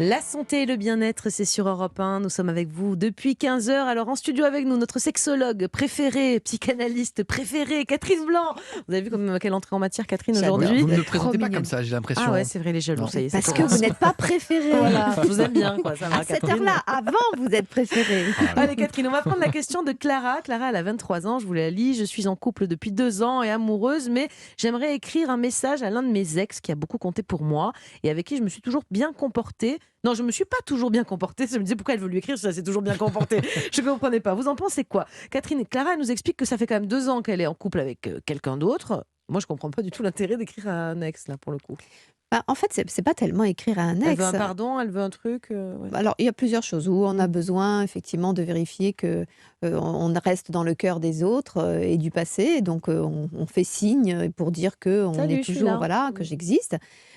La santé et le bien-être, c'est sur Europe 1. Nous sommes avec vous depuis 15 heures. Alors en studio avec nous, notre sexologue préférée, psychanalyste préférée, Catherine Blanc. Vous avez vu quelle entrée en matière, Catherine, aujourd'hui? Vous ne me présentez pas comme ça, j'ai l'impression. Ah ouais, c'est vrai, les jaloux, Non. ça y est, ça Parce que commence. vous n'êtes pas préféré. Voilà, je vous aime bien, quoi. Ça va, À cette Catherine. heure-là, avant, vous êtes préféré. Allez Catherine, on va prendre la question de Clara. Clara, elle a 23 ans, je vous la lis. Je suis en couple depuis 2 ans et amoureuse, mais j'aimerais écrire un message à l'un de mes ex qui a beaucoup compté pour moi et avec qui je me suis toujours bien comportée. Non, je me suis pas toujours bien comportée. Je me disais pourquoi elle veut lui écrire, ça c'est toujours bien comporté. Je ne comprenais pas. Vous en pensez quoi? Catherine, Clara, elle nous explique que ça fait quand même 2 ans qu'elle est en couple avec quelqu'un d'autre. Moi, je comprends pas du tout l'intérêt d'écrire à un ex, là, pour le coup. En fait, c'est pas tellement écrire à un Elle ex. veut un pardon, elle veut un truc. Ouais. Alors, il y a plusieurs choses où on a besoin effectivement de vérifier que on reste dans le cœur des autres et du passé. Donc, on fait signe pour dire que on Salut, est je suis toujours là. voilà que j'existe.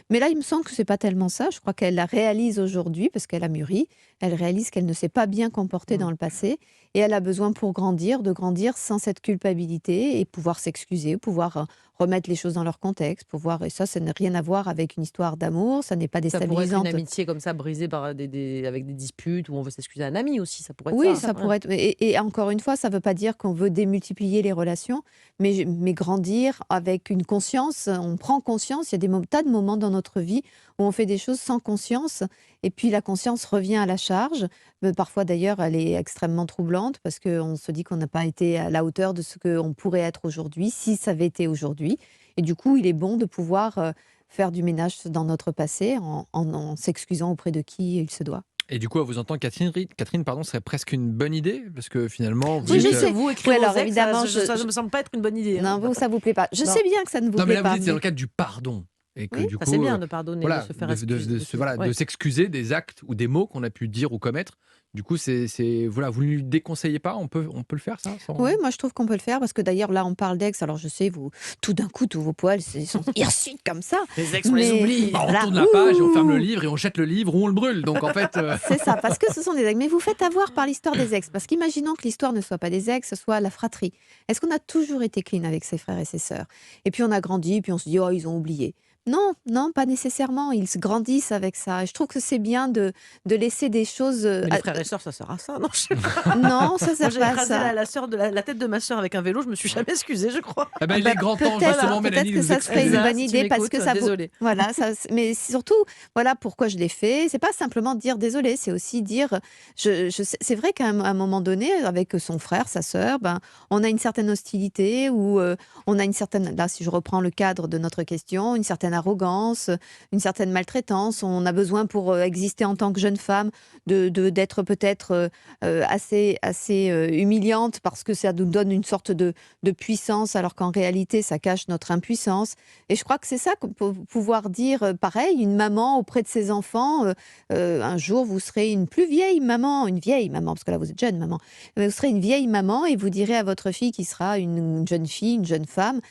Mais là, il me semble que c'est pas tellement ça. Je crois qu'elle la réalise aujourd'hui parce qu'elle a mûri. Elle réalise qu'elle ne s'est pas bien comportée dans le passé et elle a besoin pour grandir de grandir sans cette culpabilité et pouvoir s'excuser, pouvoir remettre les choses dans leur contexte, pouvoir et ça n'a rien à voir avec une histoire d'amour. Ça n'est pas Ça pourrait être une déstabilisant. amitié comme ça, brisée par avec des disputes, où on veut s'excuser à un ami aussi, ça pourrait être Oui, ça. ça pourrait être. Et encore une fois, ça ne veut pas dire qu'on veut démultiplier les relations, mais grandir avec une conscience. On prend conscience. Il y a tas de moments dans notre vie où on fait des choses sans conscience, et puis la conscience revient à la charge. Parfois, d'ailleurs, elle est extrêmement troublante parce qu'on se dit qu'on n'a pas été à la hauteur de ce qu'on pourrait être aujourd'hui, si ça avait été aujourd'hui. Et du coup, il est bon de pouvoir faire du ménage dans notre passé en s'excusant auprès de qui il se doit. Et du coup, à vous entendre, Catherine pardon, serait presque une bonne idée, parce que finalement, vous Oui, je êtes, sais. Vous écrire Oui, alors, aux ex, évidemment, ça ne me semble pas être une bonne idée. Non, vous, ça vous plaît pas. Je Non. sais bien que ça ne vous Non, mais plaît là, pas. vous dites, c'est dans le cadre du pardon. Et que Oui. du Ça, coup, c'est bien de pardonner, voilà, de se faire excuser. de s'excuser des actes ou des mots qu'on a pu dire ou commettre. Du coup, voilà, vous ne lui déconseillez pas, on peut le faire, ça sans... Oui, moi je trouve qu'on peut le faire parce que d'ailleurs là on parle d'ex. Alors je sais, vous, tout d'un coup, tous vos poils sont hirsutes comme ça. Les ex, on les oublie. Bah, on Voilà. tourne la page et on ferme le Ouh. livre et on jette le livre ou on le brûle. Donc en fait, C'est ça, parce que ce sont des ex. Mais vous faites avoir par l'histoire des ex. Parce qu'imaginons que l'histoire ne soit pas des ex, ce soit la fratrie. Est-ce qu'on a toujours été clean avec ses frères et ses sœurs? Et puis on a grandi, puis on se dit, oh, ils ont oublié. Non, non, pas nécessairement. Ils se grandissent avec ça. Et je trouve que c'est bien de laisser des choses. Mais les frères et sœurs, ça sert à ça, non? Je sais pas. Non, ça Moi, sert j'ai pas à écrasé ça. la tête de ma sœur avec un vélo, je me suis jamais excusée, je crois. eh ben, il est grand temps Peut-être justement, Mélanie, de que vous ça serait une excuser. Elsa, bonne si tu idée parce m'écoutes, que ça vaut. désolée. Voilà, mais surtout, voilà pourquoi je l'ai fait. C'est pas simplement dire désolé, c'est aussi dire. C'est vrai qu'à un moment donné, avec son frère, sa sœur, on a une certaine hostilité ou on a une certaine. Là, si je reprends le cadre de notre question, une certaine arrogance, une certaine maltraitance. On a besoin pour exister en tant que jeune femme d'être peut-être assez humiliante parce que ça nous donne une sorte de puissance alors qu'en réalité ça cache notre impuissance. Et je crois que c'est ça qu'on peut pouvoir dire pareil, une maman auprès de ses enfants, un jour vous serez une vieille maman parce que là vous êtes jeune maman, mais vous serez une vieille maman et vous direz à votre fille qui sera une jeune fille, une jeune femme,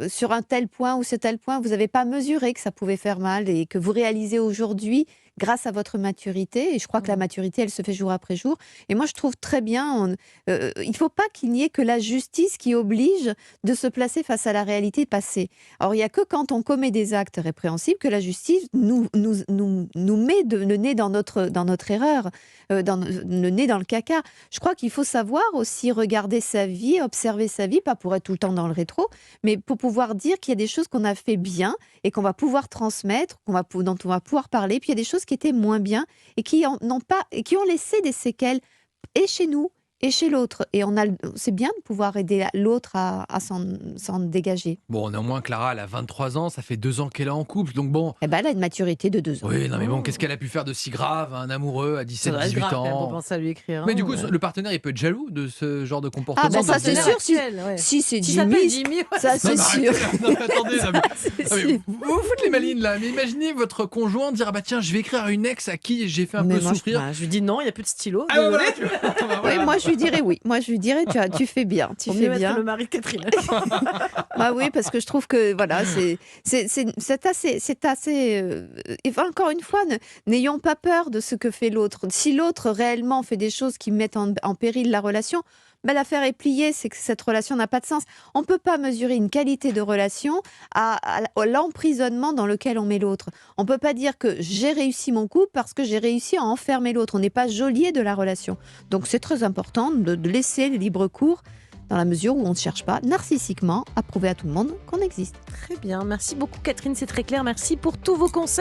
sur un tel point ou ce tel point, vous n'avez pas mesuré que ça pouvait faire mal et que vous réalisez aujourd'hui grâce à votre maturité. Et je crois que la maturité, elle se fait jour après jour. Et moi, je trouve très bien, il ne faut pas qu'il n'y ait que la justice qui oblige de se placer face à la réalité passée. Or, il n'y a que quand on commet des actes répréhensibles que la justice nous met le nez dans notre erreur, le nez dans le caca. Je crois qu'il faut savoir aussi regarder sa vie, observer sa vie, pas pour être tout le temps dans le rétro, mais pour pouvoir dire qu'il y a des choses qu'on a fait bien et qu'on va pouvoir transmettre, dont on va pouvoir parler, puis il y a des choses qui étaient moins bien et qui ont laissé des séquelles et chez nous et chez l'autre. Et c'est bien de pouvoir aider l'autre à s'en dégager. Bon, néanmoins, Clara, elle a 23 ans, ça fait 2 ans qu'elle est en couple, donc bon... Eh ben, elle a une maturité de 2 ans. Oui, non mais bon, qu'est-ce qu'elle a pu faire de si grave, un amoureux à Ça doit être 17-18 grave, quand même, pour ans? penser à lui écrire. Mais du coup, le partenaire, il peut être jaloux de ce genre de comportement. Ah, ben ça, de c'est dire- sûr. Ouais. Si c'est Si ça s'appelle Jimmy, Jimmy, ouais. ça Non, c'est mais sûr. arrêtez, non, mais attendez, non, mais- C'est non, mais sûr. vous vous foutez les malines là, mais imaginez votre conjoint dire ah bah tiens, je vais écrire à une ex à qui j'ai fait un Mais peu moi, souffrir. Je lui dis non, il n'y a plus de stylo. Ah bah désolé. voilà, tu vois. Ah bah Oui, voilà. moi je lui dirais oui. Moi je lui dirais tu fais bien, tu Faut fais mieux mettre bien. le mari de Catherine. Bah oui, parce que je trouve que voilà, c'est assez. Et encore une fois, n'ayons pas peur de ce que fait l'autre. Si l'autre réellement fait des choses qui mettent en péril la relation, L'affaire est pliée, c'est que cette relation n'a pas de sens. On ne peut pas mesurer une qualité de relation à l'emprisonnement dans lequel on met l'autre. On ne peut pas dire que j'ai réussi mon couple parce que j'ai réussi à enfermer l'autre. On n'est pas geôlier de la relation. Donc c'est très important de laisser le libre cours dans la mesure où on ne cherche pas narcissiquement à prouver à tout le monde qu'on existe. Très bien, merci beaucoup Catherine, c'est très clair. Merci pour tous vos conseils.